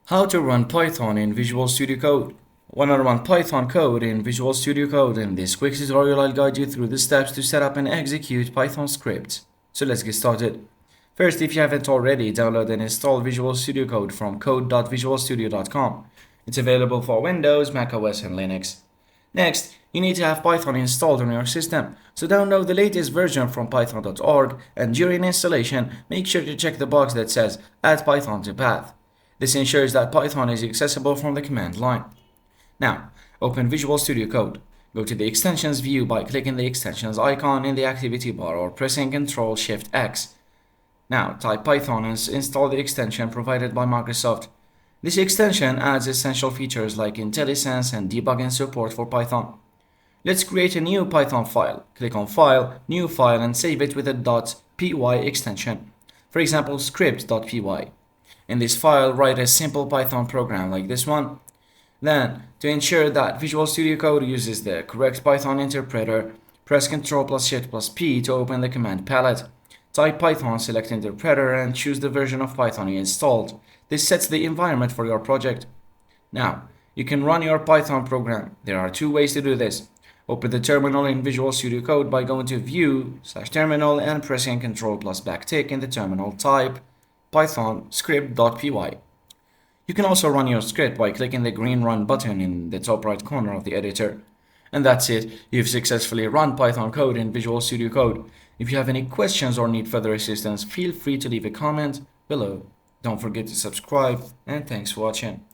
How to run Python in Visual Studio Code. When I run Python code in Visual Studio Code, in this quick tutorial I'll guide you through the steps to set up and execute Python scripts. So let's get started. First, if you haven't already, download and install Visual Studio Code from code.visualstudio.com. It's available for Windows, macOS and Linux. Next, you need to have Python installed on your system, so download the latest version from python.org, and during installation, make sure to check the box that says Add Python to Path. This ensures that Python is accessible from the command line. Now, open Visual Studio Code. Go to the Extensions view by clicking the Extensions icon in the activity bar or pressing Ctrl-Shift-X. Now, type Python and install the extension provided by Microsoft. This extension adds essential features like IntelliSense and debugging support for Python. Let's create a new Python file. Click on File, New File, and save it with a .py extension. For example, script.py. In this file, write a simple Python program like this one. Then, to ensure that Visual Studio Code uses the correct Python interpreter, press Ctrl+Shift+P to open the command palette. Type Python, select interpreter, and choose the version of Python you installed. This sets the environment for your project. Now, you can run your Python program. There are two ways to do this. Open the terminal in Visual Studio Code by going to View/Terminal and pressing Ctrl+backtick in the terminal. Type Python script.py. You can also run your script by clicking the green Run button in the top right corner of the editor. And that's it, you've successfully run Python code in Visual Studio Code. If you have any questions or need further assistance, feel free to leave a comment below. Don't forget to subscribe, and thanks for watching.